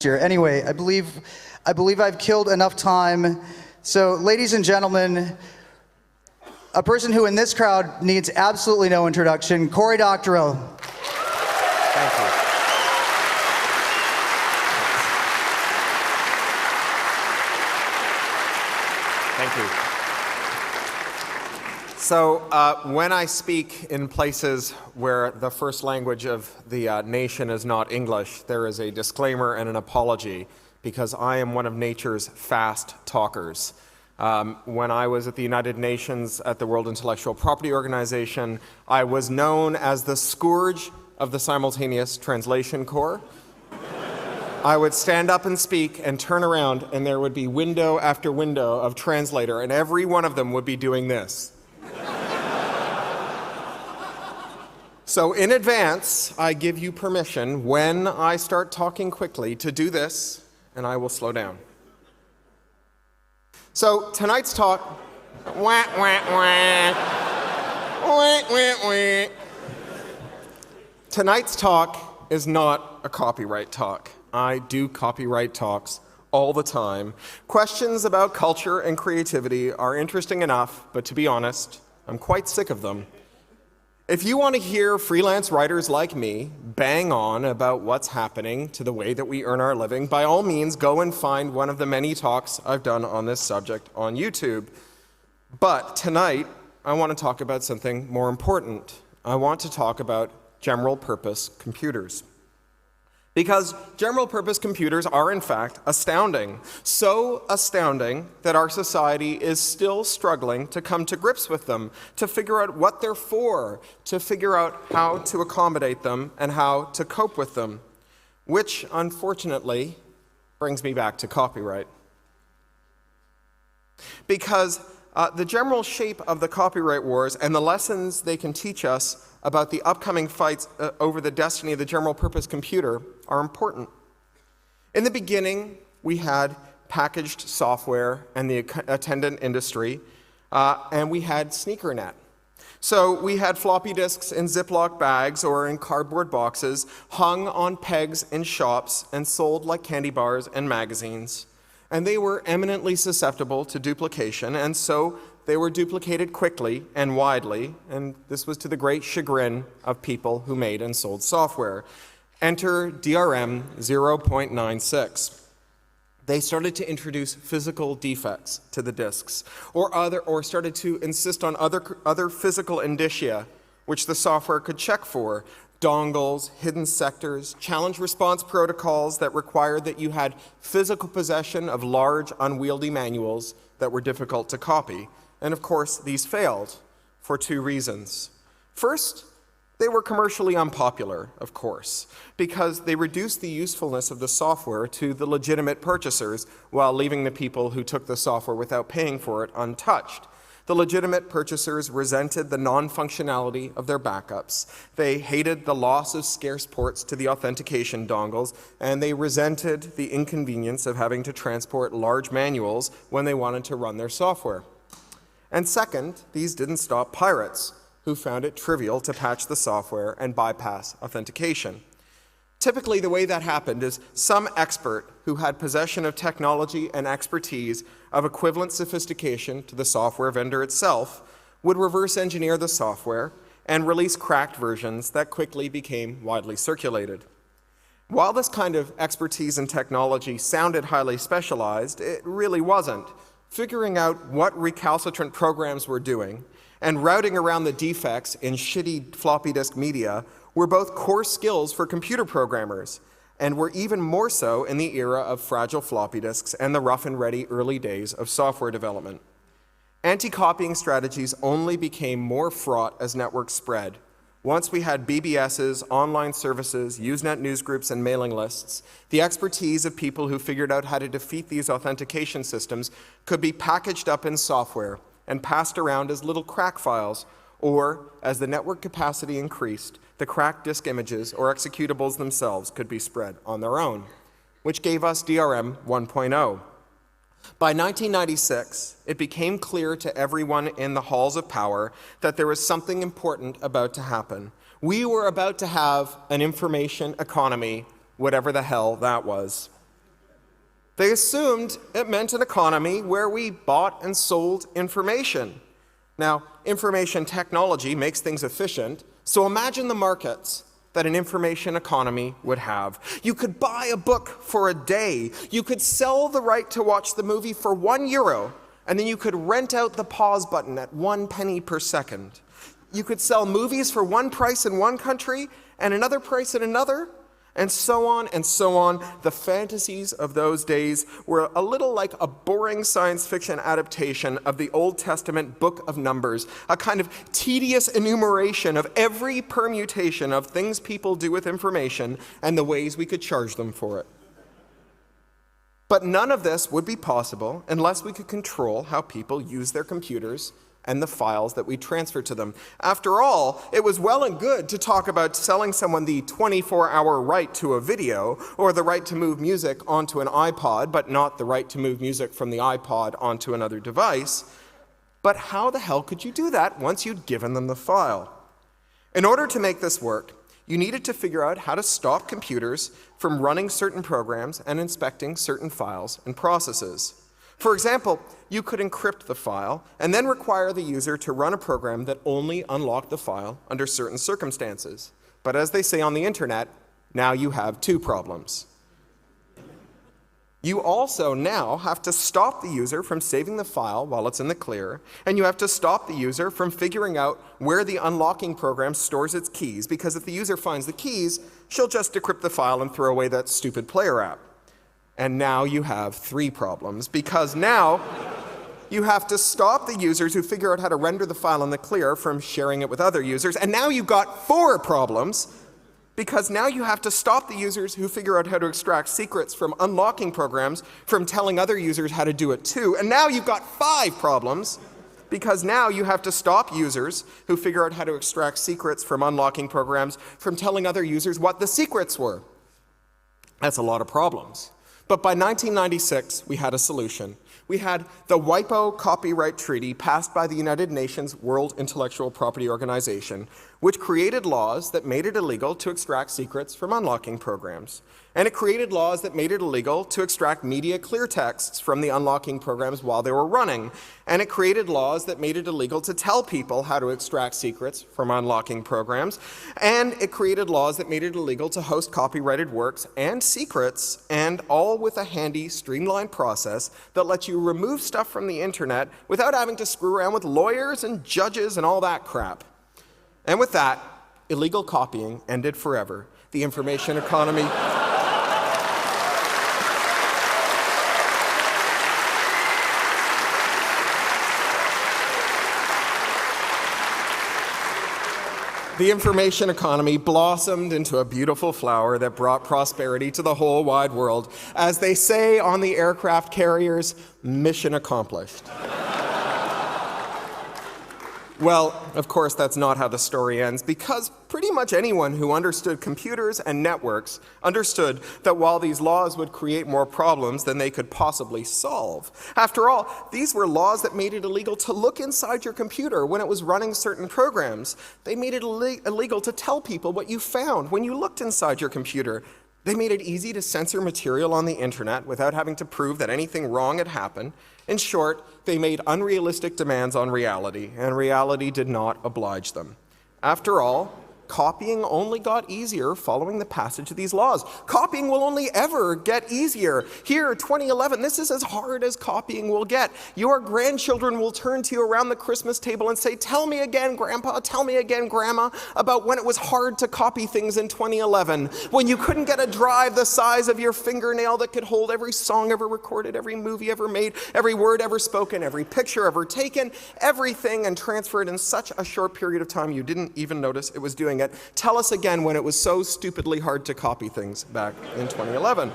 year. Anyway, I believe I've killed enough time. So, ladies and gentlemen, a person who in this crowd needs absolutely no introduction, Cory Doctorow. Thank you. Thank you. So when I speak in places where the first language of the nation is not English, there is a disclaimer and an apology, because I am one of nature's fast talkers. When I was at the United Nations at the World Intellectual Property Organization, I was known as the scourge of the Simultaneous Translation Corps. I would stand up and speak and turn around, and there would be window after window of translator, and every one of them would be doing this. So in advance, I give you permission when I start talking quickly to do this, and I will slow down. So tonight's talk, tonight's talk is not a copyright talk. I do copyright talks all the time. Questions about culture and creativity are interesting enough, but to be honest, I'm quite sick of them. If you want to hear freelance writers like me bang on about what's happening to the way that we earn our living, by all means, go and find one of the many talks I've done on this subject on YouTube. But tonight, I want to talk about something more important. I want to talk about general-purpose computers. Because general-purpose computers are, in fact, astounding. So astounding that our society is still struggling to come to grips with them, to figure out what they're for, to figure out how to accommodate them and how to cope with them. Which, unfortunately, brings me back to copyright. Because the general shape of the copyright wars and the lessons they can teach us about the upcoming fights over the destiny of the general-purpose computer are important. In the beginning, we had packaged software and the attendant industry, and we had sneakernet. So we had floppy disks in Ziploc bags or in cardboard boxes, hung on pegs in shops and sold like candy bars and magazines. And they were eminently susceptible to duplication, and so they were duplicated quickly and widely, and this was to the great chagrin of people who made and sold software. Enter DRM 0.96. They started to introduce physical defects to the disks, or started to insist on other physical indicia which the software could check for. Dongles, hidden sectors, challenge response protocols that required that you had physical possession of large, unwieldy manuals that were difficult to copy. And of course, these failed for two reasons. First, they were commercially unpopular, of course, because they reduced the usefulness of the software to the legitimate purchasers while leaving the people who took the software without paying for it untouched. The legitimate purchasers resented the non-functionality of their backups. They hated the loss of scarce ports to the authentication dongles, and they resented the inconvenience of having to transport large manuals when they wanted to run their software. And second, these didn't stop pirates, who found it trivial to patch the software and bypass authentication. Typically, the way that happened is some expert who had possession of technology and expertise of equivalent sophistication to the software vendor itself would reverse engineer the software and release cracked versions that quickly became widely circulated. While this kind of expertise in technology sounded highly specialized, it really wasn't. Figuring out what recalcitrant programs were doing and routing around the defects in shitty floppy disk media were both core skills for computer programmers, and were even more so in the era of fragile floppy disks and the rough and ready early days of software development. Anti-copying strategies only became more fraught as networks spread. Once we had BBSs, online services, Usenet newsgroups, and mailing lists, the expertise of people who figured out how to defeat these authentication systems could be packaged up in software and passed around as little crack files, or, as the network capacity increased, the cracked disk images or executables themselves could be spread on their own, which gave us DRM 1.0. By 1996, it became clear to everyone in the halls of power that there was something important about to happen. We were about to have an information economy, whatever the hell that was. They assumed it meant an economy where we bought and sold information. Now, information technology makes things efficient, so imagine the markets that an information economy would have. You could buy a book for a day. You could sell the right to watch the movie for €1, and then you could rent out the pause button at 1 penny per second. You could sell movies for one price in one country and another price in another, and so on and so on. The fantasies of those days were a little like a boring science fiction adaptation of the Old Testament book of Numbers, a kind of tedious enumeration of every permutation of things people do with information and the ways we could charge them for it. But none of this would be possible unless we could control how people use their computers and the files that we transfer to them. After all, it was well and good to talk about selling someone the 24-hour right to a video or the right to move music onto an iPod, but not the right to move music from the iPod onto another device. But how the hell could you do that once you'd given them the file? In order to make this work, you needed to figure out how to stop computers from running certain programs and inspecting certain files and processes. For example, you could encrypt the file and then require the user to run a program that only unlocked the file under certain circumstances. But as they say on the internet, now you have two problems. You also now have to stop the user from saving the file while it's in the clear, and you have to stop the user from figuring out where the unlocking program stores its keys, because if the user finds the keys, she'll just decrypt the file and throw away that stupid player app. And now you have three problems, because now you have to stop the users who figure out how to render the file in the clear from sharing it with other users. And now you've got four problems, because now you have to stop the users who figure out how to extract secrets from unlocking programs from telling other users how to do it too. And now you've got five problems, because now you have to stop users who figure out how to extract secrets from unlocking programs from telling other users what the secrets were. That's a lot of problems. But by 1996, we had a solution. We had the WIPO Copyright Treaty passed by the United Nations World Intellectual Property Organization, which created laws that made it illegal to extract secrets from unlocking programs. And it created laws that made it illegal to extract media clear texts from the unlocking programs while they were running. And it created laws that made it illegal to tell people how to extract secrets from unlocking programs. And it created laws that made it illegal to host copyrighted works and secrets, and all with a handy, streamlined process that lets you remove stuff from the internet without having to screw around with lawyers and judges and all that crap. And with that, illegal copying ended forever. The information economy... The information economy blossomed into a beautiful flower that brought prosperity to the whole wide world. As they say on the aircraft carriers, mission accomplished. Well, of course, that's not how the story ends, because pretty much anyone who understood computers and networks understood that while these laws would create more problems than they could possibly solve. After all, these were laws that made it illegal to look inside your computer when it was running certain programs. They made it illegal to tell people what you found when you looked inside your computer. They made it easy to censor material on the internet without having to prove that anything wrong had happened. In short, they made unrealistic demands on reality, and reality did not oblige them. After all, copying only got easier following the passage of these laws. Copying will only ever get easier. Here, 2011, this is as hard as copying will get. Your grandchildren will turn to you around the Christmas table and say, "Tell me again, Grandpa, tell me again, Grandma, about when it was hard to copy things in 2011, when you couldn't get a drive the size of your fingernail that could hold every song ever recorded, every movie ever made, every word ever spoken, every picture ever taken, everything, and transfer it in such a short period of time you didn't even notice it was doing it. Tell us again when it was so stupidly hard to copy things back in 2011.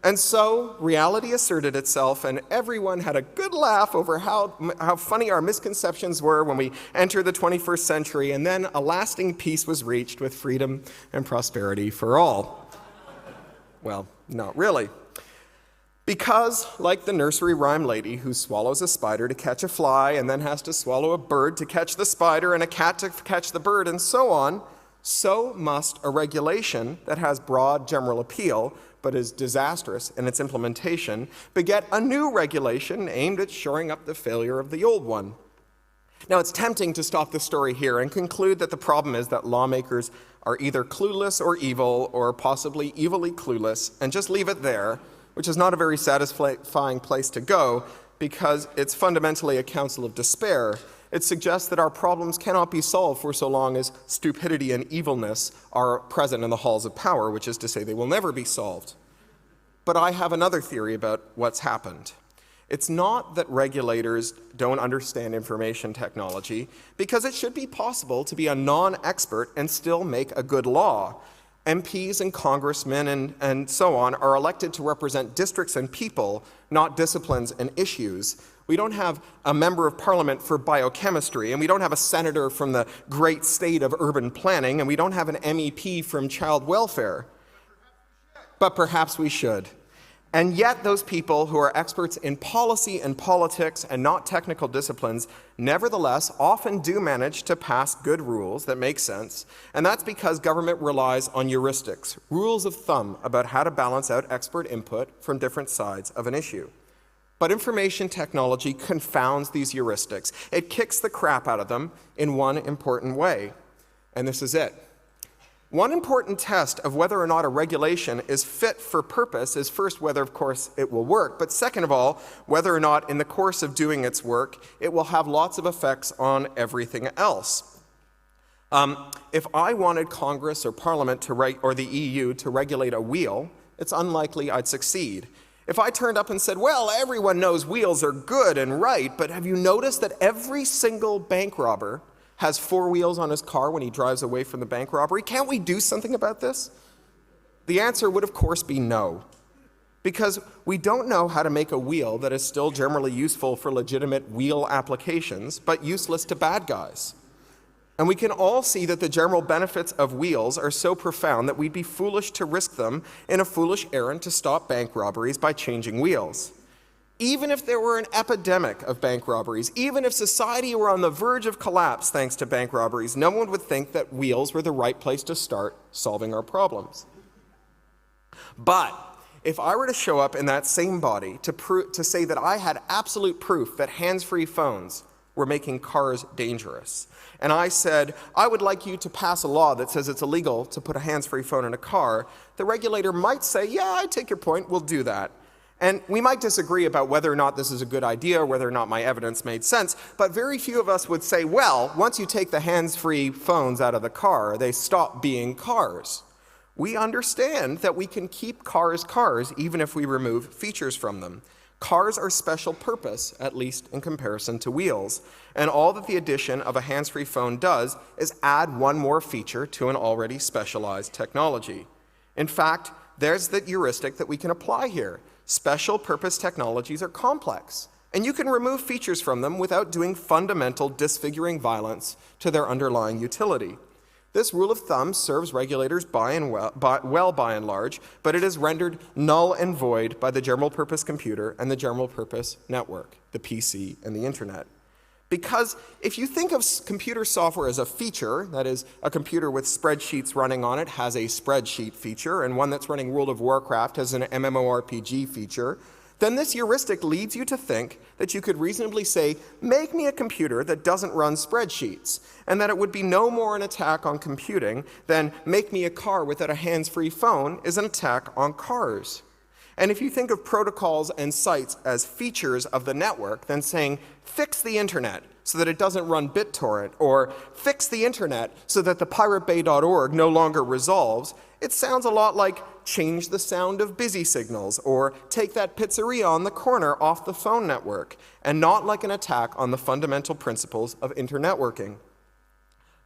And so reality asserted itself, and everyone had a good laugh over how funny our misconceptions were when we entered the 21st century, and then a lasting peace was reached with freedom and prosperity for all. Well, not really. Because, like the nursery rhyme lady who swallows a spider to catch a fly and then has to swallow a bird to catch the spider and a cat to catch the bird and so on, so must a regulation that has broad general appeal but is disastrous in its implementation beget a new regulation aimed at shoring up the failure of the old one. Now, it's tempting to stop the story here and conclude that the problem is that lawmakers are either clueless or evil, or possibly evilly clueless, and just leave it there, which is not a very satisfying place to go because it's fundamentally a counsel of despair. It suggests that our problems cannot be solved for so long as stupidity and evilness are present in the halls of power, which is to say they will never be solved. But I have another theory about what's happened. It's not that regulators don't understand information technology, because it should be possible to be a non-expert and still make a good law. MPs and congressmen and so on are elected to represent districts and people, not disciplines and issues. We don't have a member of parliament for biochemistry, and we don't have a senator from the great state of urban planning, and we don't have an MEP from child welfare. But perhaps we should. And yet those people who are experts in policy and politics and not technical disciplines nevertheless often do manage to pass good rules that make sense, and that's because government relies on heuristics, rules of thumb about how to balance out expert input from different sides of an issue. But information technology confounds these heuristics. It kicks the crap out of them in one important way, and this is it. One important test of whether or not a regulation is fit for purpose is first whether, of course, it will work, but second of all, whether or not in the course of doing its work, it will have lots of effects on everything else. If I wanted Congress or Parliament or the EU to regulate a wheel, it's unlikely I'd succeed. If I turned up and said, well, everyone knows wheels are good and right, but have you noticed that every single bank robber has 4 wheels on his car when he drives away from the bank robbery? Can't we do something about this? The answer would, of course, be no. Because we don't know how to make a wheel that is still generally useful for legitimate wheel applications, but useless to bad guys. And we can all see that the general benefits of wheels are so profound that we'd be foolish to risk them in a foolish errand to stop bank robberies by changing wheels. Even if there were an epidemic of bank robberies, even if society were on the verge of collapse thanks to bank robberies, no one would think that wheels were the right place to start solving our problems. But if I were to show up in that same body to say that I had absolute proof that hands-free phones were making cars dangerous, and I said, I would like you to pass a law that says it's illegal to put a hands-free phone in a car, the regulator might say, yeah, I take your point, we'll do that. And we might disagree about whether or not this is a good idea or whether or not my evidence made sense, but very few of us would say, well, once you take the hands-free phones out of the car, they stop being cars. We understand that we can keep cars cars even if we remove features from them. Cars are special purpose, at least in comparison to wheels, and all that the addition of a hands-free phone does is add one more feature to an already specialized technology. In fact, there's the heuristic that we can apply here. Special purpose technologies are complex, and you can remove features from them without doing fundamental disfiguring violence to their underlying utility. This rule of thumb serves regulators by and large, but it is rendered null and void by the general purpose computer and the general purpose network, the PC and the internet. Because if you think of computer software as a feature, that is, a computer with spreadsheets running on it has a spreadsheet feature, and one that's running World of Warcraft has an MMORPG feature, then this heuristic leads you to think that you could reasonably say, make me a computer that doesn't run spreadsheets, and that it would be no more an attack on computing than make me a car without a hands-free phone is an attack on cars. And if you think of protocols and sites as features of the network, then saying, fix the internet so that it doesn't run BitTorrent, or fix the internet so that the piratebay.org no longer resolves, it sounds a lot like change the sound of busy signals, or take that pizzeria on the corner off the phone network, and not like an attack on the fundamental principles of internetworking.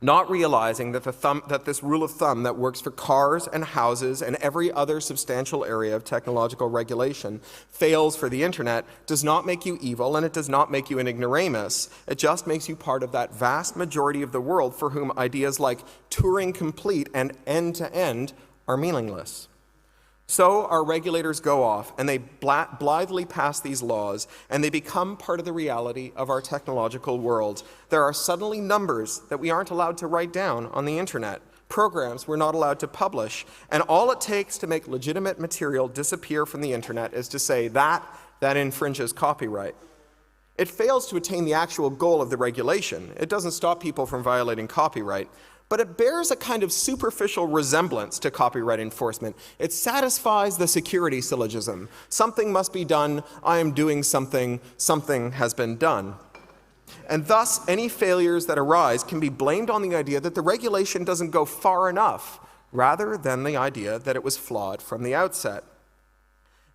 Not realizing that this rule of thumb that works for cars and houses and every other substantial area of technological regulation fails for the internet does not make you evil, and it does not make you an ignoramus. It just makes you part of that vast majority of the world for whom ideas like Turing complete and end-to-end are meaningless. So our regulators go off and they blithely pass these laws, and they become part of the reality of our technological world. There are suddenly numbers that we aren't allowed to write down on the internet, programs we're not allowed to publish, and all it takes to make legitimate material disappear from the internet is to say that infringes copyright. It fails to attain the actual goal of the regulation. It doesn't stop people from violating copyright, but it bears a kind of superficial resemblance to copyright enforcement. It satisfies the security syllogism. Something must be done, I am doing something, something has been done. And thus, any failures that arise can be blamed on the idea that the regulation doesn't go far enough, rather than the idea that it was flawed from the outset.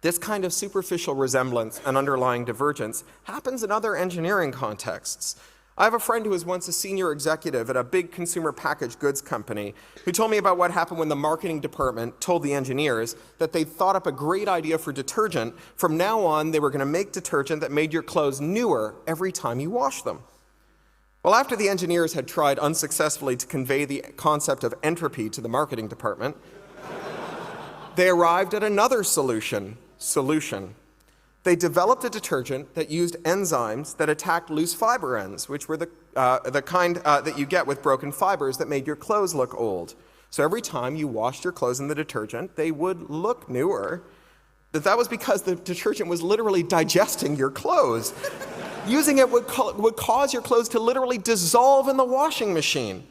This kind of superficial resemblance and underlying divergence happens in other engineering contexts. I have a friend who was once a senior executive at a big consumer packaged goods company who told me about what happened when the marketing department told the engineers that they'd thought up a great idea for detergent. From now on, they were going to make detergent that made your clothes newer every time you wash them. Well, after the engineers had tried unsuccessfully to convey the concept of entropy to the marketing department, they arrived at another solution. They developed a detergent that used enzymes that attacked loose fiber ends, which were the kind that you get with broken fibers that made your clothes look old. So every time you washed your clothes in the detergent, they would look newer. That was because the detergent was literally digesting your clothes. Using it would cause your clothes to literally dissolve in the washing machine.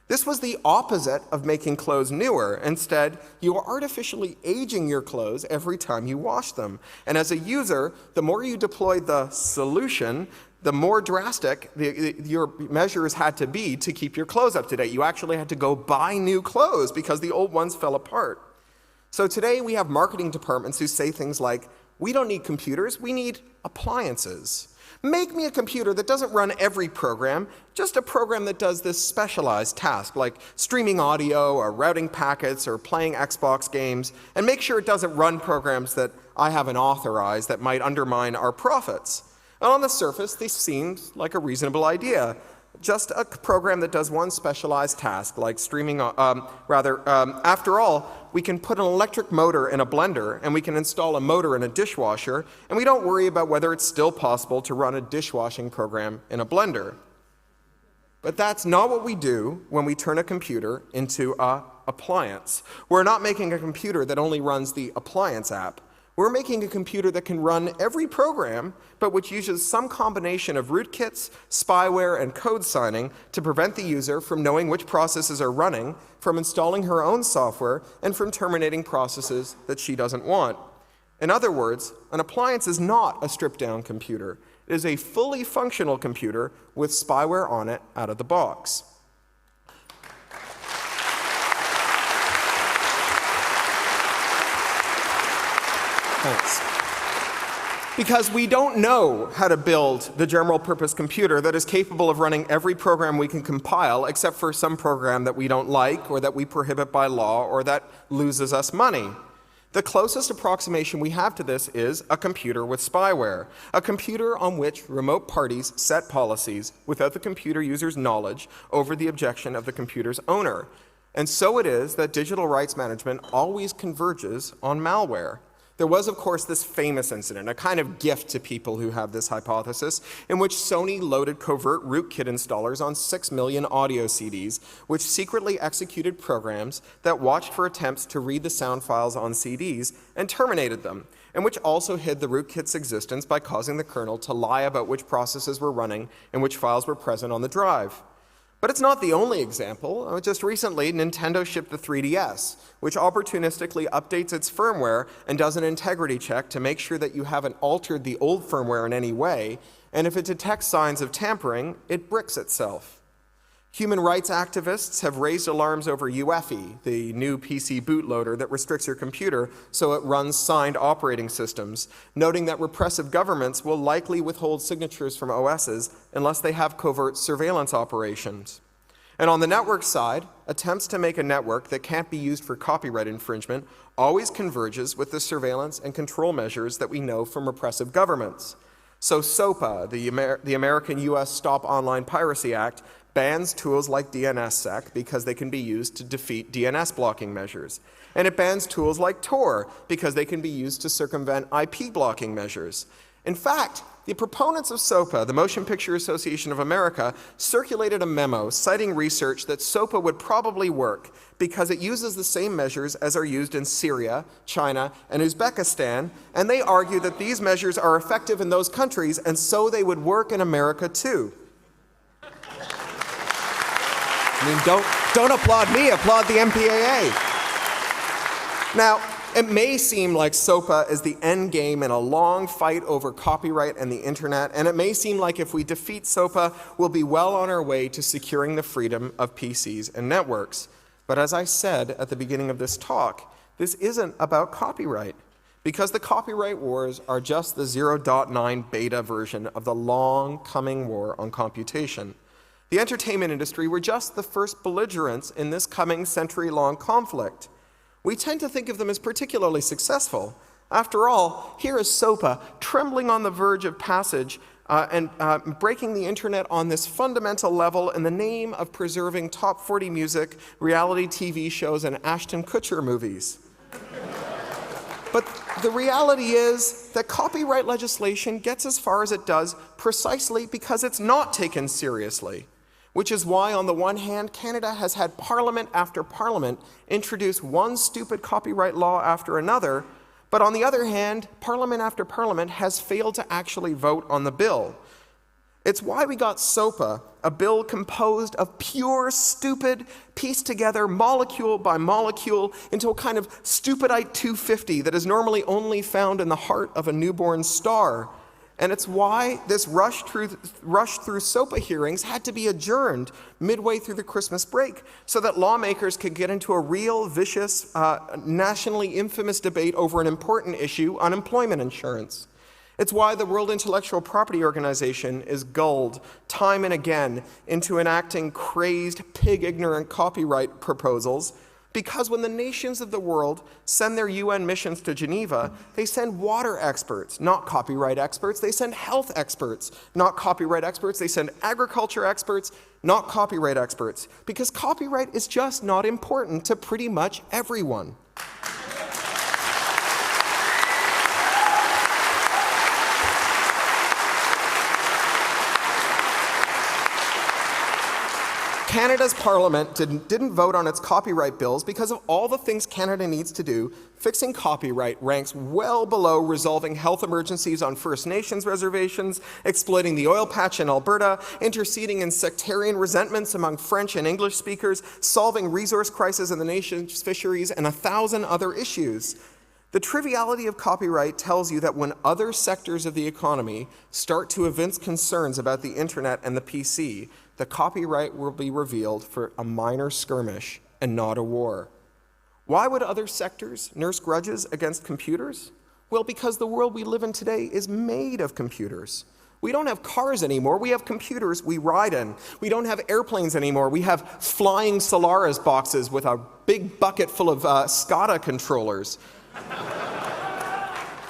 This was the opposite of making clothes newer. Instead, you are artificially aging your clothes every time you wash them. And as a user, the more you deployed the solution, the more drastic your measures had to be to keep your clothes up to date. You actually had to go buy new clothes because the old ones fell apart. So today we have marketing departments who say things like, we don't need computers, we need appliances. Make me a computer that doesn't run every program, just a program that does this specialized task, like streaming audio or routing packets or playing Xbox games, and make sure it doesn't run programs that I haven't authorized that might undermine our profits. And on the surface, this seemed like a reasonable idea. Just a program that does one specialized task, like streaming, after all, we can put an electric motor in a blender, and we can install a motor in a dishwasher, and we don't worry about whether it's still possible to run a dishwashing program in a blender. But that's not what we do when we turn a computer into an appliance. We're not making a computer that only runs the appliance app. We're making a computer that can run every program, but which uses some combination of rootkits, spyware, and code signing to prevent the user from knowing which processes are running, from installing her own software, and from terminating processes that she doesn't want. In other words, an appliance is not a stripped-down computer. It is a fully functional computer with spyware on it out of the box. Thanks. Because we don't know how to build the general purpose computer that is capable of running every program we can compile, except for some program that we don't like, or that we prohibit by law, or that loses us money. The closest approximation we have to this is a computer with spyware, a computer on which remote parties set policies without the computer user's knowledge over the objection of the computer's owner. And so it is that digital rights management always converges on malware. There was, of course, this famous incident, a kind of gift to people who have this hypothesis, in which Sony loaded covert rootkit installers on 6 million audio CDs, which secretly executed programs that watched for attempts to read the sound files on CDs and terminated them, and which also hid the rootkit's existence by causing the kernel to lie about which processes were running and which files were present on the drive. But it's not the only example. Just recently, Nintendo shipped the 3DS, which opportunistically updates its firmware and does an integrity check to make sure that you haven't altered the old firmware in any way, and if it detects signs of tampering, it bricks itself. Human rights activists have raised alarms over UEFI, the new PC bootloader that restricts your computer so it runs signed operating systems, noting that repressive governments will likely withhold signatures from OSs unless they have covert surveillance operations. And on the network side, attempts to make a network that can't be used for copyright infringement always converges with the surveillance and control measures that we know from repressive governments. So SOPA, the American-US Stop Online Piracy Act, bans tools like DNSSEC because they can be used to defeat DNS blocking measures. And it bans tools like Tor because they can be used to circumvent IP blocking measures. In fact, The proponents of SOPA, the Motion Picture Association of America, circulated a memo citing research that SOPA would probably work because it uses the same measures as are used in Syria, China, and Uzbekistan, and they argue that these measures are effective in those countries, and so they would work in America too. I mean, don't applaud me, applaud the MPAA. Now, it may seem like SOPA is the end game in a long fight over copyright and the internet, and it may seem like if we defeat SOPA, we'll be well on our way to securing the freedom of PCs and networks. But as I said at the beginning of this talk, this isn't about copyright, because the copyright wars are just the 0.9 beta version of the long coming war on computation. The entertainment industry were just the first belligerents in this coming century-long conflict. We tend to think of them as particularly successful. After all, here is SOPA trembling on the verge of passage and breaking the internet on this fundamental level in the name of preserving top 40 music, reality TV shows, and Ashton Kutcher movies. But the reality is that copyright legislation gets as far as it does precisely because it's not taken seriously. Which is why, on the one hand, Canada has had parliament after parliament introduce one stupid copyright law after another, but on the other hand, parliament after parliament has failed to actually vote on the bill. It's why we got SOPA, a bill composed of pure, stupid, pieced together molecule by molecule into a kind of stupidite 250 that is normally only found in the heart of a newborn star. And it's why this rush through SOPA hearings had to be adjourned midway through the Christmas break so that lawmakers could get into a real, vicious, nationally infamous debate over an important issue, unemployment insurance. It's why the World Intellectual Property Organization is gulled time and again into enacting crazed, pig-ignorant copyright proposals, because when the nations of the world send their UN missions to Geneva, they send water experts, not copyright experts. They send health experts, not copyright experts. They send agriculture experts, not copyright experts, because copyright is just not important to pretty much everyone. Canada's parliament didn't vote on its copyright bills because of all the things Canada needs to do. Fixing copyright ranks well below resolving health emergencies on First Nations reservations, exploiting the oil patch in Alberta, interceding in sectarian resentments among French and English speakers, solving resource crises in the nation's fisheries, and 1,000 other issues. The triviality of copyright tells you that when other sectors of the economy start to evince concerns about the internet and the PC, the copyright will be revealed for a minor skirmish and not a war. Why would other sectors nurse grudges against computers? Well, because the world we live in today is made of computers. We don't have cars anymore, we have computers we ride in. We don't have airplanes anymore, we have flying Solaris boxes with a big bucket full of SCADA controllers.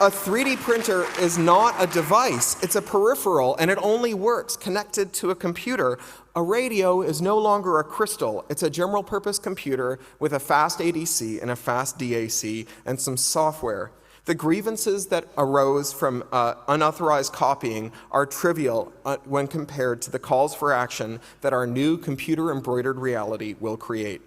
A 3D printer is not a device, it's a peripheral, and it only works connected to a computer. A radio is no longer a crystal, it's a general purpose computer with a fast ADC and a fast DAC and some software. The grievances that arose from unauthorized copying are trivial when compared to the calls for action that our new computer-embroidered reality will create.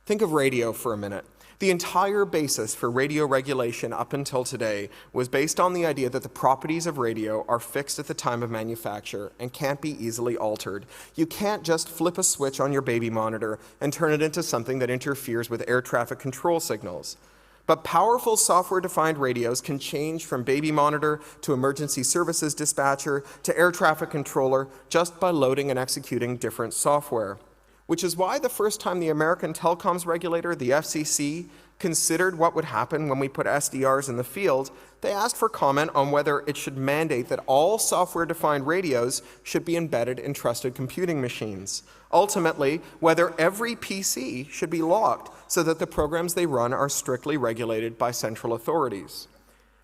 Think of radio for a minute. The entire basis for radio regulation up until today was based on the idea that the properties of radio are fixed at the time of manufacture and can't be easily altered. You can't just flip a switch on your baby monitor and turn it into something that interferes with air traffic control signals. But powerful software-defined radios can change from baby monitor to emergency services dispatcher to air traffic controller just by loading and executing different software. Which is why the first time the American telecoms regulator, the FCC, considered what would happen when we put SDRs in the field, they asked for comment on whether it should mandate that all software-defined radios should be embedded in trusted computing machines. Ultimately, whether every PC should be locked so that the programs they run are strictly regulated by central authorities.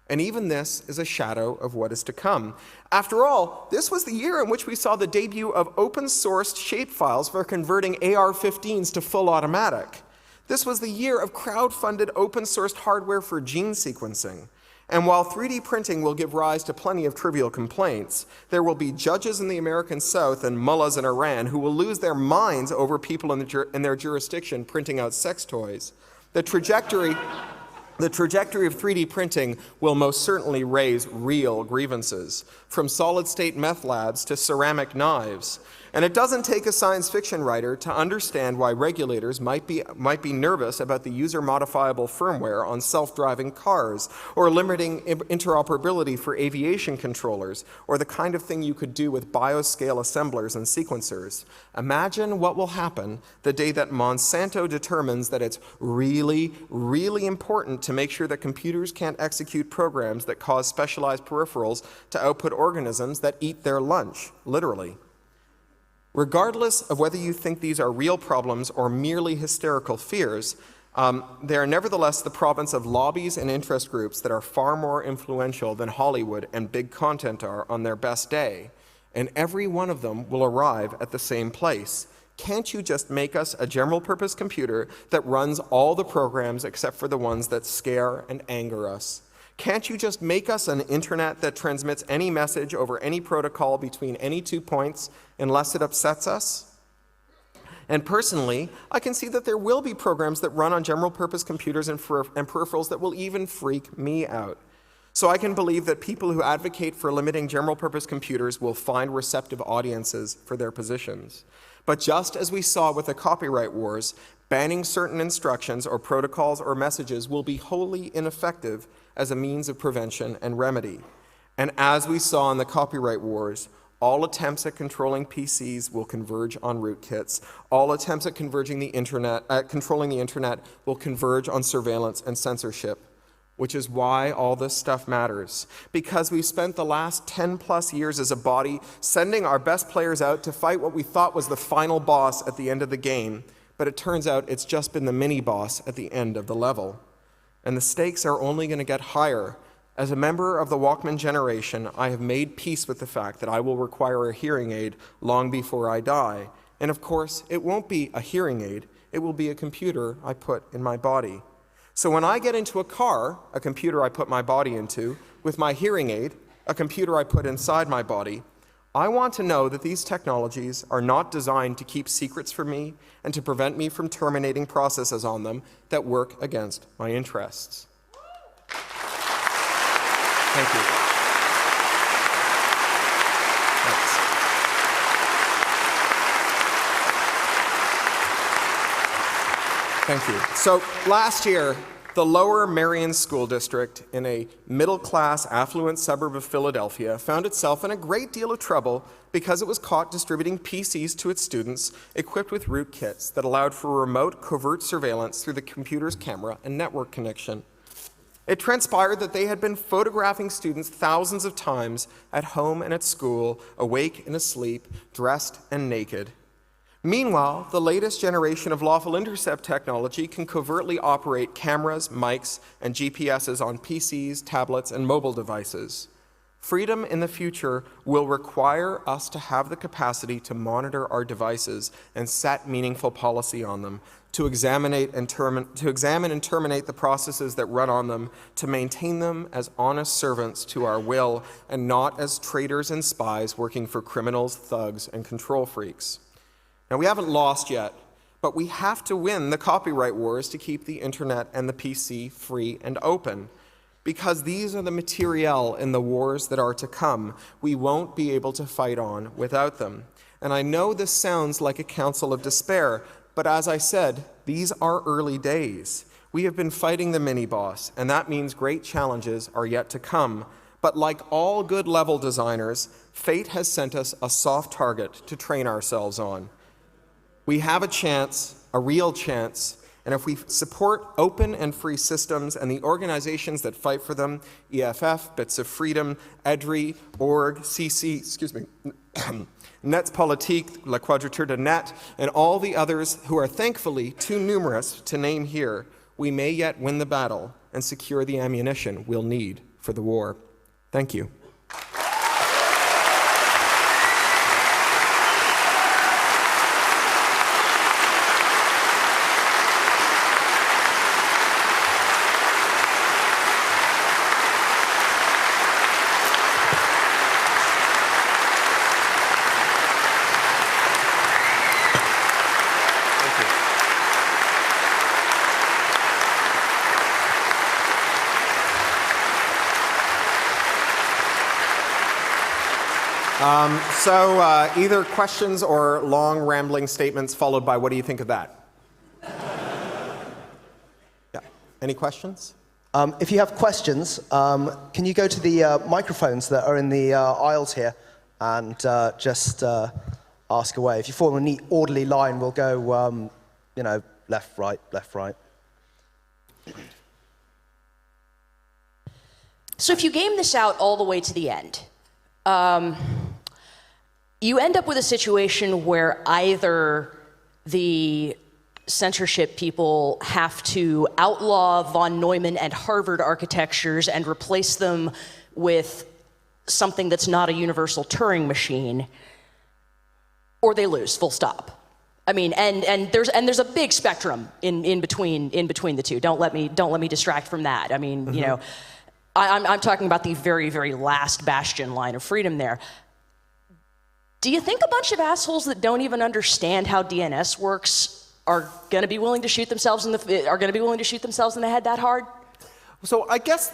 And even this is a shadow of what is to come. After all, this was the year in which we saw the debut of open-sourced shapefiles for converting AR-15s to full automatic. This was the year of crowd-funded open-sourced hardware for gene sequencing. And while 3D printing will give rise to plenty of trivial complaints, there will be judges in the American South and mullahs in Iran who will lose their minds over people in their jurisdiction printing out sex toys. The trajectory of 3D printing will most certainly raise real grievances, from solid-state meth labs to ceramic knives. And it doesn't take a science fiction writer to understand why regulators might be nervous about the user-modifiable firmware on self-driving cars, or limiting interoperability for aviation controllers, or the kind of thing you could do with bioscale assemblers and sequencers. Imagine what will happen the day that Monsanto determines that it's really, really important to make sure that computers can't execute programs that cause specialized peripherals to output organisms that eat their lunch, literally. Regardless of whether you think these are real problems or merely hysterical fears, they are nevertheless the province of lobbies and interest groups that are far more influential than Hollywood and big content are on their best day. And every one of them will arrive at the same place. Can't you just make us a general-purpose computer that runs all the programs except for the ones that scare and anger us? Can't you just make us an internet that transmits any message over any protocol between any 2 points unless it upsets us? And personally, I can see that there will be programs that run on general-purpose computers and peripherals that will even freak me out. So I can believe that people who advocate for limiting general-purpose computers will find receptive audiences for their positions. But just as we saw with the copyright wars, banning certain instructions or protocols or messages will be wholly ineffective as a means of prevention and remedy. And as we saw in the copyright wars, all attempts at controlling PCs will converge on rootkits. All attempts at controlling the internet will converge on surveillance and censorship, which is why all this stuff matters. Because we've spent the last 10 plus years as a body sending our best players out to fight what we thought was the final boss at the end of the game, but it turns out it's just been the mini-boss at the end of the level. And the stakes are only going to get higher. As a member of the Walkman generation, I have made peace with the fact that I will require a hearing aid long before I die. And of course, it won't be a hearing aid, it will be a computer I put in my body. So when I get into a car, a computer I put my body into, with my hearing aid, a computer I put inside my body, I want to know that these technologies are not designed to keep secrets from me and to prevent me from terminating processes on them that work against my interests. Thank you. Thanks. Thank you. So last year, the Lower Merion School District in a middle-class, affluent suburb of Philadelphia found itself in a great deal of trouble because it was caught distributing PCs to its students equipped with rootkits that allowed for remote covert surveillance through the computer's camera and network connection. It transpired that they had been photographing students thousands of times at home and at school, awake and asleep, dressed and naked. Meanwhile, the latest generation of lawful intercept technology can covertly operate cameras, mics, and GPSs on PCs, tablets, and mobile devices. Freedom in the future will require us to have the capacity to monitor our devices and set meaningful policy on them, to examine and terminate the processes that run on them, to maintain them as honest servants to our will, and not as traitors and spies working for criminals, thugs, and control freaks. Now, we haven't lost yet, but we have to win the copyright wars to keep the internet and the PC free and open. Because these are the materiel in the wars that are to come, we won't be able to fight on without them. And I know this sounds like a counsel of despair, but as I said, these are early days. We have been fighting the mini-boss, and that means great challenges are yet to come. But like all good level designers, fate has sent us a soft target to train ourselves on. We have a chance, a real chance, and if we support open and free systems and the organizations that fight for them, EFF, Bits of Freedom, EDRI, Org, CC, Nets Politique, La Quadrature de Net, and all the others who are thankfully too numerous to name here, we may yet win the battle and secure the ammunition we'll need for the war. Thank you. So either questions or long rambling statements followed by what do you think of that? Yeah. Any questions? If you have questions, can you go to the microphones that are in the aisles here and just ask away? If you form a neat, orderly line, we'll go, left, right, left, right. So if you game this out all the way to the end, you end up with a situation where either the censorship people have to outlaw von Neumann and Harvard architectures and replace them with something that's not a universal Turing machine, or they lose, full stop. I mean, and there's a big spectrum in between the two. Don't let me distract from that. I mean, you know, I'm talking about the very, very last bastion line of freedom there. Do you think a bunch of assholes that don't even understand how DNS works are going to be willing to shoot themselves in the head that hard? So I guess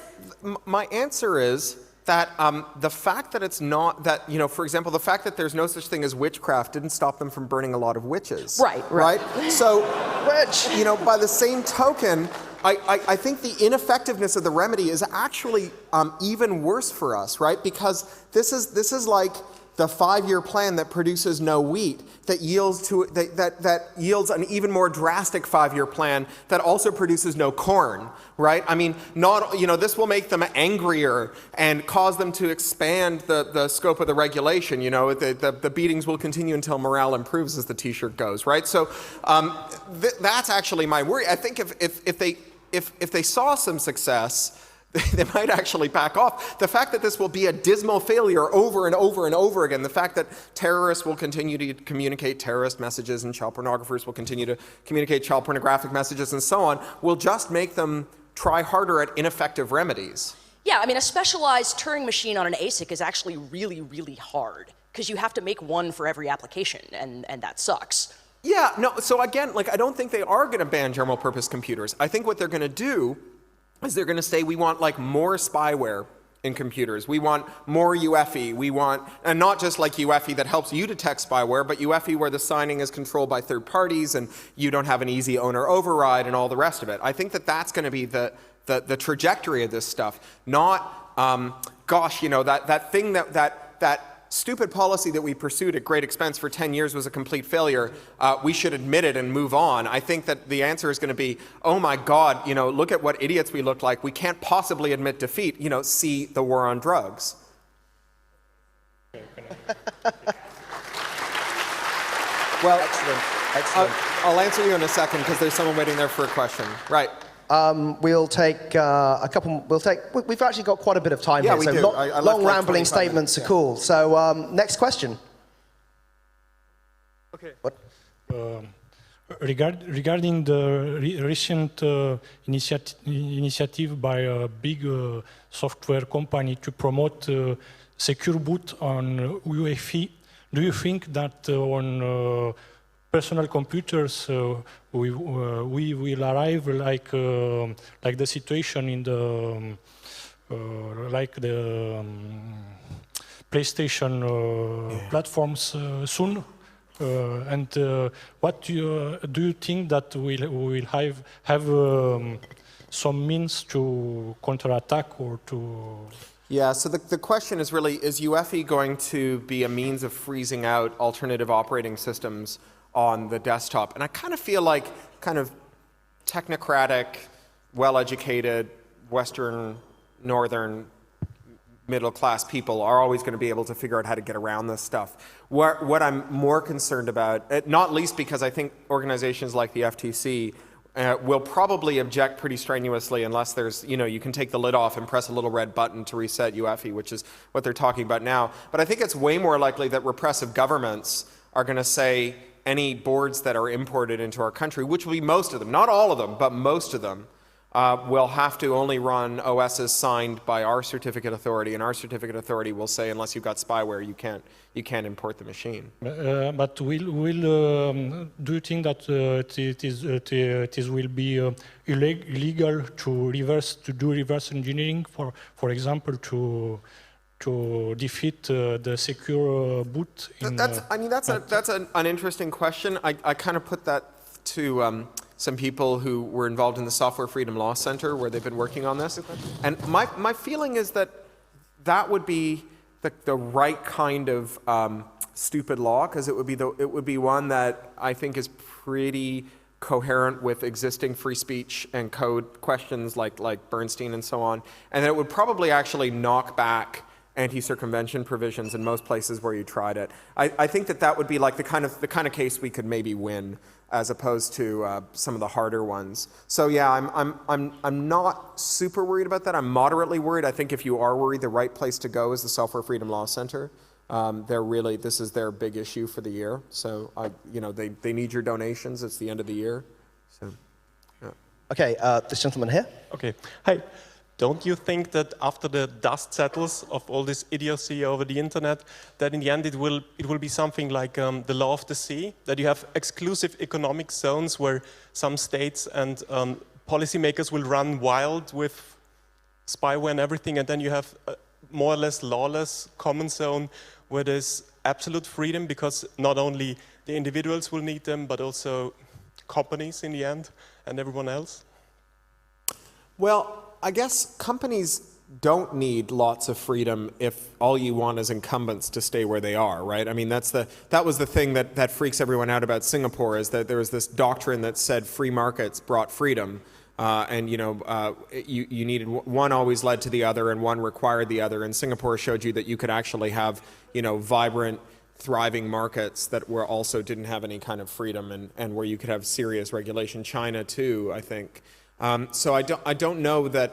my answer is that the fact that it's not that, you know, for example, the fact that there's no such thing as witchcraft didn't stop them from burning a lot of witches. Right. So, you know, by the same token, I think the ineffectiveness of the remedy is actually even worse for us, right? Because this is like the 5-year plan that produces no wheat, that yields an even more drastic 5-year plan that also produces no corn, right? I mean, this will make them angrier and cause them to expand the scope of the regulation. You know, the beatings will continue until morale improves, as the T-shirt goes, right? So that's actually my worry. I think if they saw some success, they might actually back off. The fact that this will be a dismal failure over and over and over again, the fact that terrorists will continue to communicate terrorist messages and child pornographers will continue to communicate child pornographic messages and so on, will just make them try harder at ineffective remedies. Yeah, I mean, a specialized Turing machine on an ASIC is actually really, really hard, because you have to make one for every application, and that sucks. Yeah, no, so again, like, I don't think they are going to ban general purpose computers. I think what they're going to do is they're going to say we want like more spyware in computers. We want more UEFI. We want, and not just like UEFI that helps you detect spyware, but UEFI where the signing is controlled by third parties and you don't have an easy owner override and all the rest of it. I think that that's going to be the trajectory of this stuff. Not, gosh, you know, that thing that stupid policy that we pursued at great expense for 10 years was a complete failure. We should admit it and move on. I think that the answer is going to be, oh my God, you know, look at what idiots we look like. We can't possibly admit defeat. You know, see the war on drugs. Well, excellent. I'll answer you in a second because there's someone waiting there for a question. Right. We'll take a couple. We've actually got quite a bit of time here, we so do. long rambling statements are cool. So next question. Okay. What? Regarding the recent initiative by a big software company to promote secure boot on UEFI, do you think that on personal computers we will arrive like the situation in the like the PlayStation platforms soon? And what do you think that we will have some means to counterattack or to? Yeah, so the question is really, is UEFI going to be a means of freezing out alternative operating systems on the desktop? And I kind of feel like kind of technocratic, well-educated, Western, Northern, middle-class people are always going to be able to figure out how to get around this stuff. What I'm more concerned about, not least because I think organizations like the FTC will probably object pretty strenuously unless there's, you know, you can take the lid off and press a little red button to reset UEFI, which is what they're talking about now. But I think it's way more likely that repressive governments are going to say any boards that are imported into our country, which will be most of them, not all of them, but most of them, will have to only run OSs signed by our certificate authority, and our certificate authority will say, unless you've got spyware, you can't import the machine. But do you think that it will be illegal to do reverse engineering, for example, to defeat the secure boot? That's an interesting question. I kind of put that to some people who were involved in the Software Freedom Law Center, where they've been working on this. And my feeling is that that would be the right kind of stupid law, because it would be one that I think is pretty coherent with existing free speech and code questions like Bernstein and so on, and that it would probably actually knock back anti-circumvention provisions in most places where you tried it. I think that would be like the kind of case we could maybe win, as opposed to some of the harder ones. So yeah, I'm not super worried about that. I'm moderately worried. I think if you are worried, the right place to go is the Software Freedom Law Center. This is their big issue for the year. So they need your donations. It's the end of the year. So yeah. Okay, this gentleman here. Okay. Hi. Don't you think that after the dust settles of all this idiocy over the internet, that in the end it will be something like the law of the sea, that you have exclusive economic zones where some states and policymakers will run wild with spyware and everything, and then you have a more or less lawless common zone where there's absolute freedom, because not only the individuals will need them, but also companies in the end and everyone else? Well, I guess companies don't need lots of freedom if all you want is incumbents to stay where they are, right? I mean, that was the thing that freaks everyone out about Singapore, is that there was this doctrine that said free markets brought freedom, and you needed one always led to the other, and one required the other. And Singapore showed you that you could actually have vibrant, thriving markets that also didn't have any kind of freedom, and where you could have serious regulation. China too, I think. So I don't know that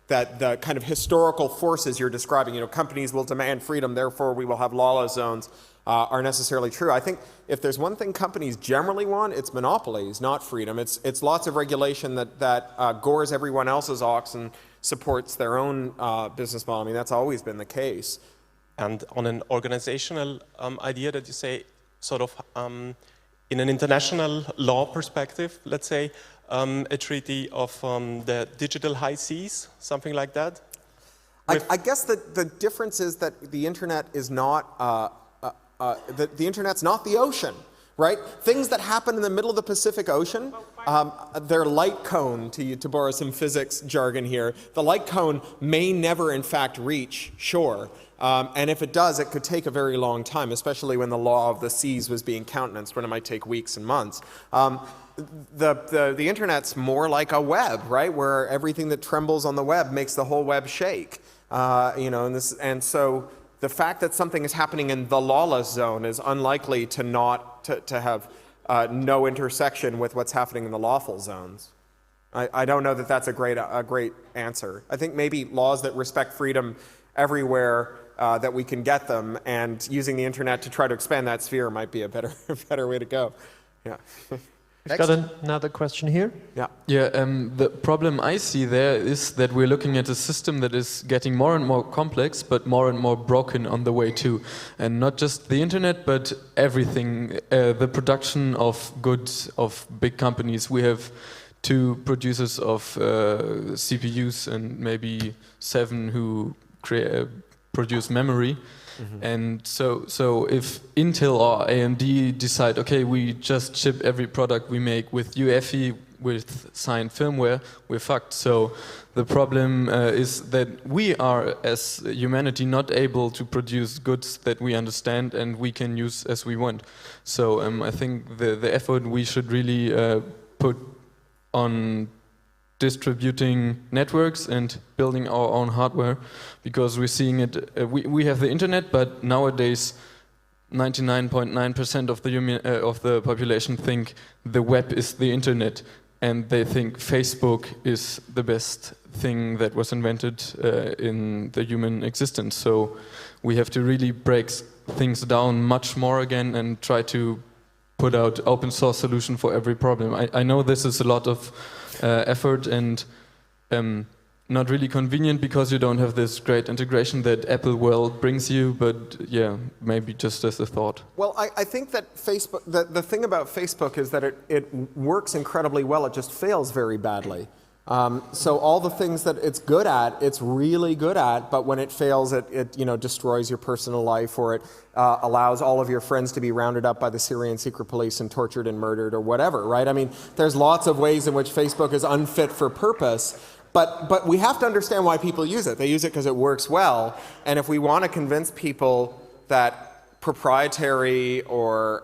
the kind of historical forces you're describing, companies will demand freedom, therefore we will have lawless zones, are necessarily true. I think if there's one thing companies generally want, it's monopolies, not freedom. It's lots of regulation that gores everyone else's ox and supports their own business model. I mean, that's always been the case. And on an organizational idea that you say, sort of in an international law perspective, let's say, a treaty of the digital high seas, something like that? I guess the difference is that the internet is not, the internet's not the ocean, right? Things that happen in the middle of the Pacific Ocean, their light cone, to borrow some physics jargon here, the light cone may never in fact reach shore. And if it does, it could take a very long time, especially when the law of the seas was being countenanced, when it might take weeks and months. The internet's more like a web, right? Where everything that trembles on the web makes the whole web shake. And so the fact that something is happening in the lawless zone is unlikely to have no intersection with what's happening in the lawful zones. I don't know that that's a great answer. I think maybe laws that respect freedom everywhere that we can get them, and using the internet to try to expand that sphere might be a better way to go. Yeah. I've got another question here. Yeah. Yeah. The problem I see there is that we're looking at a system that is getting more and more complex, but more and more broken on the way too. And not just the internet, but everything. The production of goods of big companies. We have 2 producers of CPUs and maybe 7 who produce memory. Mm-hmm. And so if Intel or AMD decide, okay, we just ship every product we make with UEFI, with signed firmware, we're fucked. So the problem is that we are, as humanity, not able to produce goods that we understand and we can use as we want. So I think the effort we should really put on distributing networks and building our own hardware, because we're seeing it. We have the internet, but nowadays 99.9% of the population think the web is the internet, and they think Facebook is the best thing that was invented in the human existence. So we have to really break things down much more again and try to put out open source solution for every problem. I know this is a lot of effort and not really convenient, because you don't have this great integration that Apple World brings you, but yeah, maybe just as a thought. Well, I think that Facebook, the thing about Facebook is that it works incredibly well, it just fails very badly. So all the things that it's good at, it's really good at, but when it fails, it destroys your personal life, or it allows all of your friends to be rounded up by the Syrian secret police and tortured and murdered or whatever, right? I mean, there's lots of ways in which Facebook is unfit for purpose, but we have to understand why people use it. They use it because it works well, and if we want to convince people that proprietary or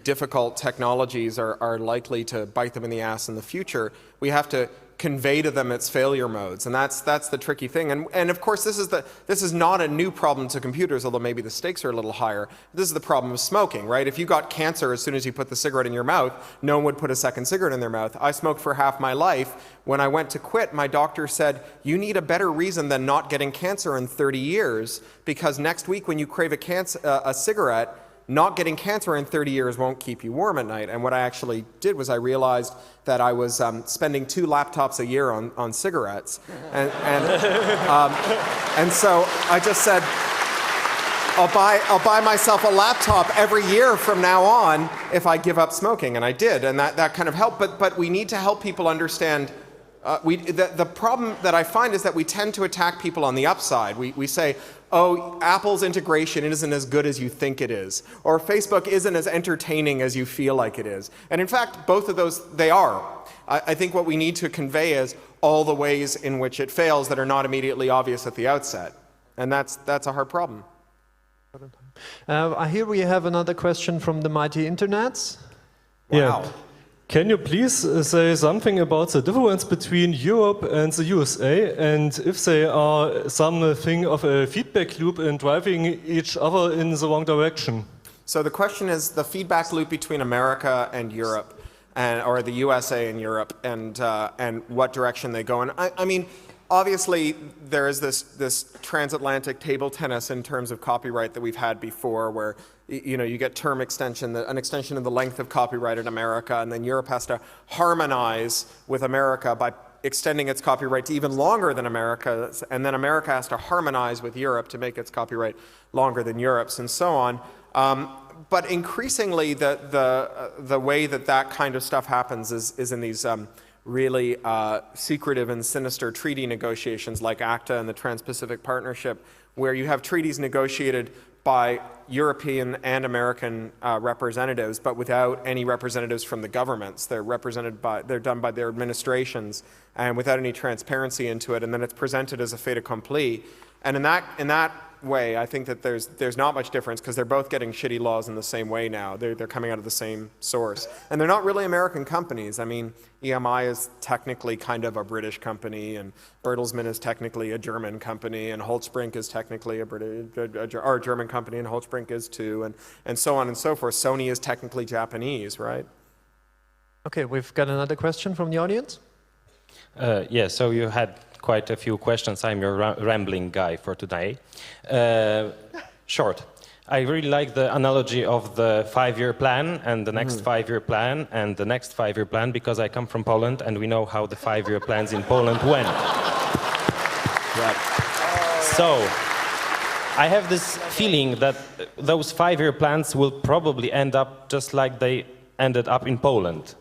difficult technologies are likely to bite them in the ass in the future, we have to convey to them its failure modes, and that's the tricky thing. And of course, this is not a new problem to computers, although maybe the stakes are a little higher. This is the problem of smoking, right? If you got cancer as soon as you put the cigarette in your mouth, no one would put a second cigarette in their mouth. I smoked for half my life. When I went to quit, my doctor said, you need a better reason than not getting cancer in 30 years, because next week when you crave a cigarette, not getting cancer in 30 years won't keep you warm at night. And what I actually did was I realized that I was spending 2 laptops a year on cigarettes. And so I just said, I'll buy myself a laptop every year from now on if I give up smoking. And I did, and that kind of helped. But we need to help people understand. The problem that I find is that we tend to attack people on the upside. We say, oh, Apple's integration isn't as good as you think it is, or Facebook isn't as entertaining as you feel like it is. And in fact, both of those, they are. I think what we need to convey is all the ways in which it fails that are not immediately obvious at the outset. And that's a hard problem. Here we have another question from the mighty internets. Wow. Yeah. Can you please say something about the difference between Europe and the USA, and if they are something of a feedback loop in driving each other in the wrong direction? So the question is the feedback loop between America and Europe, or the USA and Europe, and what direction they go in. I mean, obviously, there is this transatlantic table tennis in terms of copyright that we've had before, where you get term extension, an extension of the length of copyright in America, and then Europe has to harmonize with America by extending its copyright to even longer than America, and then America has to harmonize with Europe to make its copyright longer than Europe's, and so on. But increasingly, the way that kind of stuff happens is in these really secretive and sinister treaty negotiations like ACTA and the Trans-Pacific Partnership, where you have treaties negotiated by European and American representatives, but without any representatives from the governments. They're done by their administrations, and without any transparency into it, and then it's presented as a fait accompli. And in that way, I think that there's not much difference, because they're both getting shitty laws in the same way now. They're coming out of the same source. And they're not really American companies. I mean, EMI is technically kind of a British company, and Bertelsmann is technically a German company, and Holtzbrinck is technically a German company, and Holtzbrinck is too, and so on and so forth. Sony is technically Japanese, right? Okay, we've got another question from the audience. Yeah, so you had quite a few questions. I'm your rambling guy for today. Short. I really like the analogy of the 5-year plan and the next 5-year plan and the next 5-year plan, because I come from Poland and we know how the 5-year plans in Poland went. Right. So I have this feeling that those 5-year plans will probably end up just like they ended up in Poland.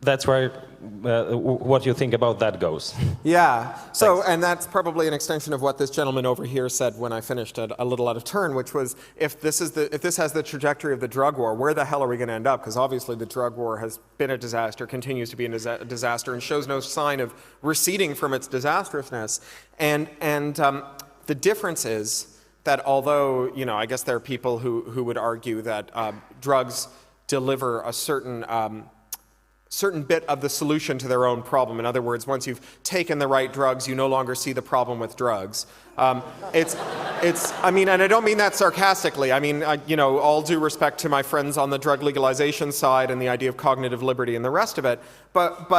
That's where what you think about that goes. Yeah. So, and that's probably an extension of what this gentleman over here said when I finished a little out of turn, which was, if this has the trajectory of the drug war, where the hell are we going to end up? Because obviously the drug war has been a disaster, continues to be a disaster, and shows no sign of receding from its disastrousness. And the difference is that although, I guess there are people who would argue that drugs deliver a certain bit of the solution to their own problem. In other words, once you've taken the right drugs, you no longer see the problem with drugs. I mean, and I don't mean that sarcastically. I mean, all due respect to my friends on the drug legalization side and the idea of cognitive liberty and the rest of it, but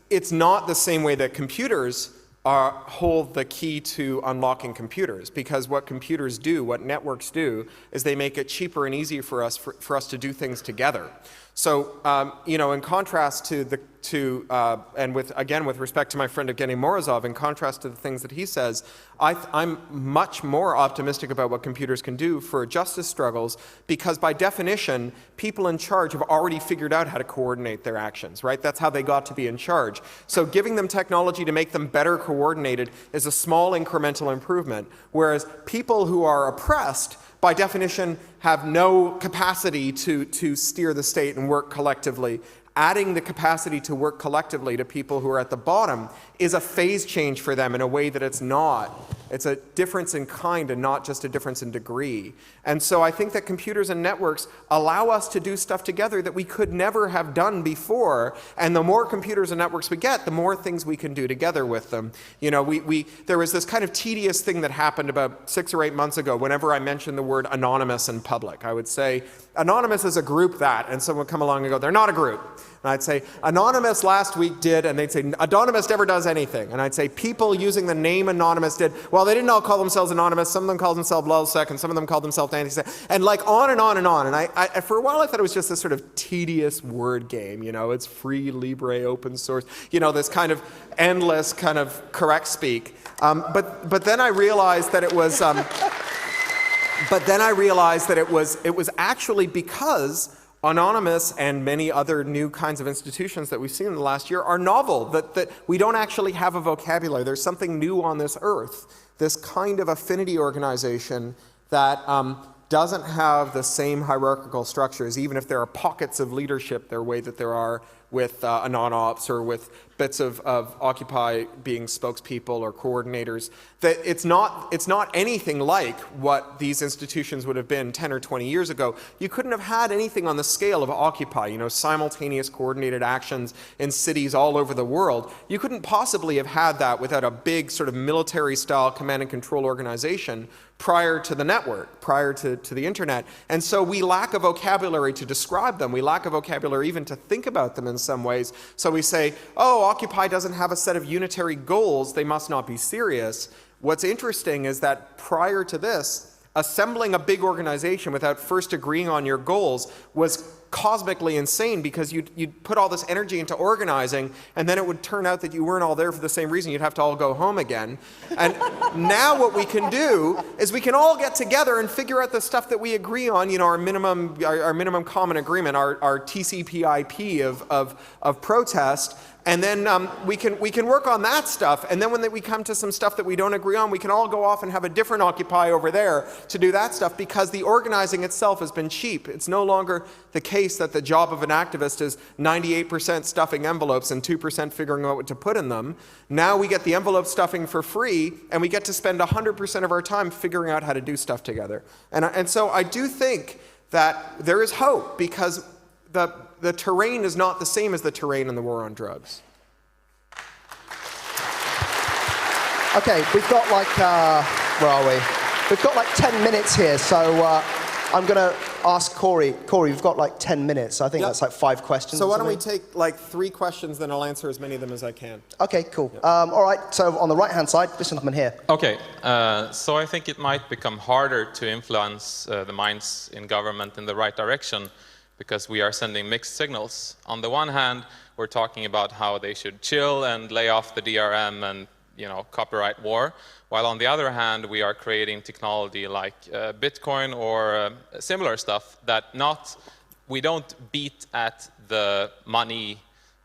it's not the same way that computers hold the key to unlocking computers, because what computers do, what networks do, is they make it cheaper and easier for us to do things together. So, in contrast to and with respect to my friend Evgeny Morozov, in contrast to the things that he says, I'm much more optimistic about what computers can do for justice struggles, because by definition, people in charge have already figured out how to coordinate their actions, right? That's how they got to be in charge. So giving them technology to make them better coordinated is a small incremental improvement, whereas people who are oppressed, by definition, have no capacity to steer the state and work collectively. Adding the capacity to work collectively to people who are at the bottom is a phase change for them in a way that it's not. It's a difference in kind and not just a difference in degree. And so I think that computers and networks allow us to do stuff together that we could never have done before. And the more computers and networks we get, the more things we can do together with them. You know, there was this kind of tedious thing that happened about 6 or 8 months ago whenever I mentioned the word anonymous in public. I would say, anonymous is a group that, and someone would come along and go, they're not a group. And I'd say, Anonymous last week did, and they'd say, Anonymous never does anything. And I'd say, people using the name Anonymous did. Well, they didn't all call themselves Anonymous. Some of them called themselves Lulsec, and some of them called themselves Antisec, and like on and on and on. And I for a while, I thought it was just this sort of tedious word game. You know, it's free, libre, open source. You know, this kind of endless kind of correct speak. But then I realized that it was. But then I realized that it was actually because Anonymous and many other new kinds of institutions that we've seen in the last year are novel, that we don't actually have a vocabulary. There's something new on this earth, this kind of affinity organization that doesn't have the same hierarchical structures, even if there are pockets of leadership the way that there are with Anonops or with bits of Occupy being spokespeople or coordinators, that it's not anything like what these institutions would have been 10 or 20 years ago. You couldn't have had anything on the scale of Occupy, you know, simultaneous coordinated actions in cities all over the world. You couldn't possibly have had that without a big sort of military-style command and control organization prior to the network, prior to the internet. And so we lack a vocabulary to describe them. We lack a vocabulary even to think about them in some ways. So we say, oh, Occupy doesn't have a set of unitary goals, they must not be serious. What's interesting is that prior to this, assembling a big organization without first agreeing on your goals was cosmically insane, because you'd put all this energy into organizing, and then it would turn out that you weren't all there for the same reason. You'd have to all go home again. And now what we can do is we can all get together and figure out the stuff that we agree on, you know, our minimum common agreement, our TCP/IP of protest. And then we can work on that stuff, and then when we come to some stuff that we don't agree on, we can all go off and have a different Occupy over there to do that stuff, because the organizing itself has been cheap. It's no longer the case that the job of an activist is 98% stuffing envelopes and 2% figuring out what to put in them. Now we get the envelope stuffing for free, and we get to spend 100% of our time figuring out how to do stuff together. And so I do think that there is hope, because the terrain is not the same as the terrain in the war on drugs. Okay, we've got like, where are we? We've got like 10 minutes here, so I'm going to ask Corey. Corey, we've got like 10 minutes. I think that's like 5 questions. So why don't we take like 3 questions, then I'll answer as many of them as I can. Okay, cool. All right, so on the right-hand side, this gentleman here. Okay, so I think it might become harder to influence the minds in government in the right direction, because we are sending mixed signals. On the one hand, we're talking about how they should chill and lay off the DRM and, you know, copyright war, while on the other hand, we are creating technology like Bitcoin or similar stuff that we don't beat at the money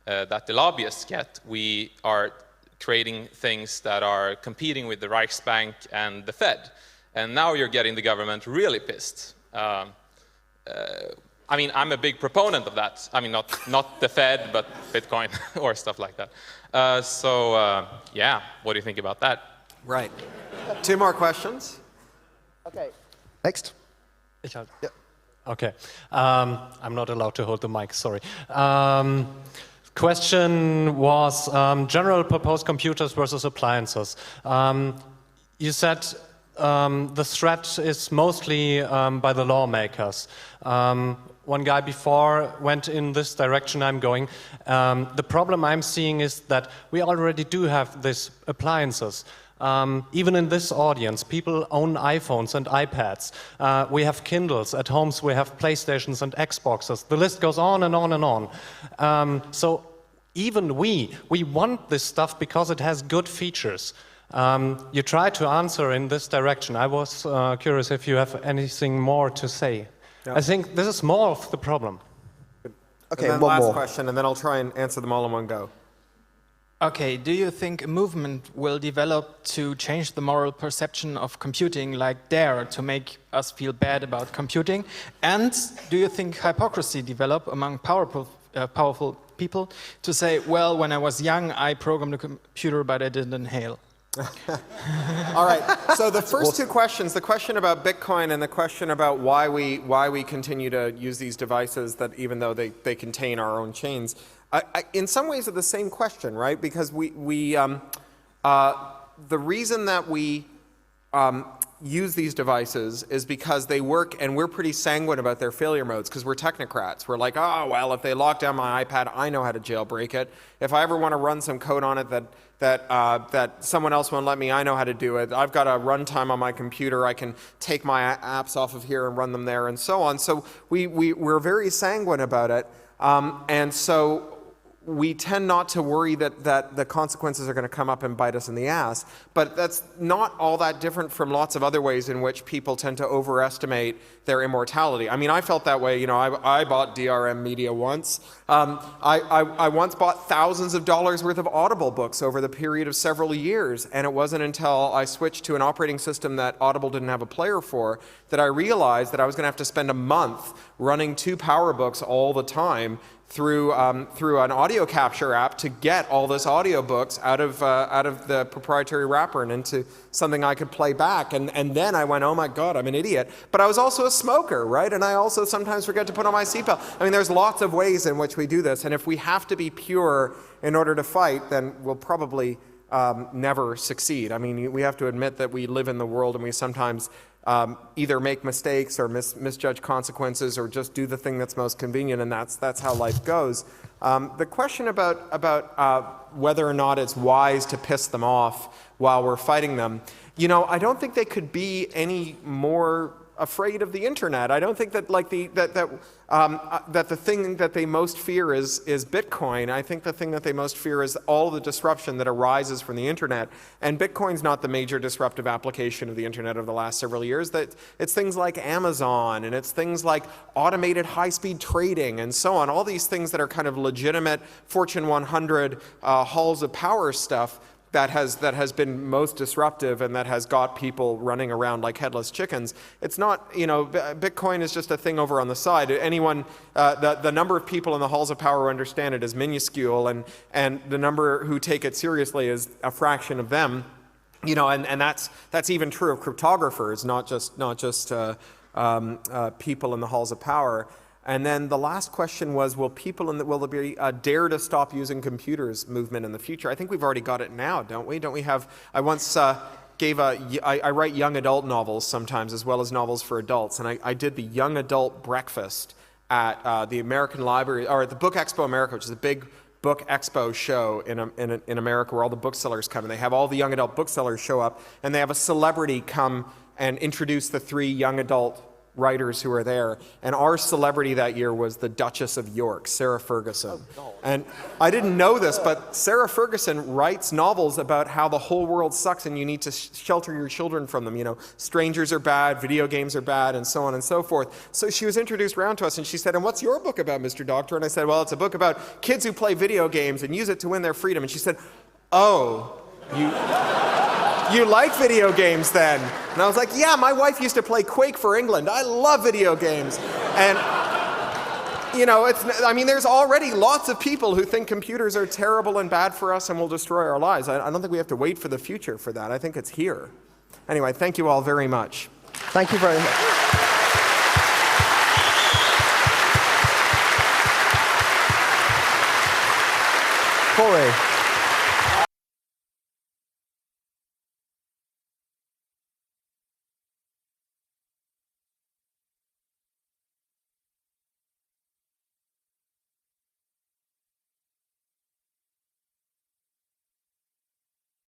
that the lobbyists get. We are creating things that are competing with the Reichsbank and the Fed. And now you're getting the government really pissed. I mean, I'm a big proponent of that. I mean, not the Fed, but Bitcoin or stuff like that. Yeah, what do you think about that? Right. 2 more questions. Okay. Next. Yeah. Okay. I'm not allowed to hold the mic, sorry. Question was general purpose computers versus appliances. You said the threat is mostly by the lawmakers. One guy before went in this direction I'm going. The problem I'm seeing is that we already do have these appliances. Even in this audience, people own iPhones and iPads. We have Kindles at homes, we have PlayStations and Xboxes. The list goes on and on and on. So even we want this stuff because it has good features. You try to answer in this direction. I was curious if you have anything more to say. Yeah. I think this is more of the problem. Okay, and then one last more. question, and then I'll try and answer them all in one go. Okay, do you think a movement will develop to change the moral perception of computing, like DARE, to make us feel bad about computing? And do you think hypocrisy develop among powerful people to say, well, when I was young, I programmed a computer, but I didn't inhale? All right. So the first two questions, the question about Bitcoin and the question about why we continue to use these devices that even though they contain our own chains, in some ways are the same question, right? Because the reason that we use these devices is because they work, and we're pretty sanguine about their failure modes because we're technocrats. We're like, oh, well, if they lock down my iPad, I know how to jailbreak it. If I ever want to run some code on it that someone else won't let me, I know how to do it. I've got a runtime on my computer. I can take my apps off of here and run them there and so on. So we're very sanguine about it. And so we tend not to worry that the consequences are going to come up and bite us in the ass. But that's not all that different from lots of other ways in which people tend to overestimate their immortality. I mean, I felt that way. You know, I bought DRM Media once. I once bought thousands of dollars worth of Audible books over the period of several years. And it wasn't until I switched to an operating system that Audible didn't have a player for that I realized that I was going to have to spend a month running 2 PowerBooks all the time through an audio capture app to get all this audiobooks out of the proprietary wrapper and into something I could play back. And then I went, oh my God, I'm an idiot. But I was also a smoker, right? And I also sometimes forget to put on my seatbelt. I mean, there's lots of ways in which we do this. And if we have to be pure in order to fight, then we'll probably never succeed. I mean, we have to admit that we live in the world and we sometimes either make mistakes or misjudge consequences or just do the thing that's most convenient, and that's how life goes. The question about whether or not it's wise to piss them off while we're fighting them, you know, I don't think they could be any more afraid of the internet. I don't think that like that the thing that they most fear is Bitcoin. I think the thing that they most fear is all the disruption that arises from the internet. And Bitcoin's not the major disruptive application of the internet of the last several years. That it's things like Amazon and it's things like automated high-speed trading and so on. All these things that are kind of legitimate Fortune 100 halls of power stuff that has been most disruptive and that has got people running around like headless chickens. It's not, you know, Bitcoin is just a thing over on the side. Anyone, the number of people in the halls of power who understand it is minuscule, and the number who take it seriously is a fraction of them. You know, and that's even true of cryptographers, not just people in the halls of power. And then the last question was, will there be a dare to stop using computers movement in the future? I think we've already got it now, don't we? Don't we have, I once I write young adult novels sometimes as well as novels for adults. And I did the young adult breakfast at the American Library, or at the Book Expo America, which is a big book expo show in America where all the booksellers come. And they have all the young adult booksellers show up, and they have a celebrity come and introduce the 3 young adult writers who are there, and our celebrity that year was the Duchess of York, Sarah Ferguson. Oh, no. And I didn't know this, but Sarah Ferguson writes novels about how the whole world sucks and you need to shelter your children from them. You know, strangers are bad, video games are bad, and so on and so forth. So she was introduced around to us, and she said, and what's your book about, Mr. Doctor? And I said, well, it's a book about kids who play video games and use it to win their freedom. And she said, oh, you like video games then? And I was like, yeah, my wife used to play Quake for England. I love video games. And, you know, there's already lots of people who think computers are terrible and bad for us and will destroy our lives. I don't think we have to wait for the future for that. I think it's here. Anyway, thank you all very much. Thank you very much. Corey.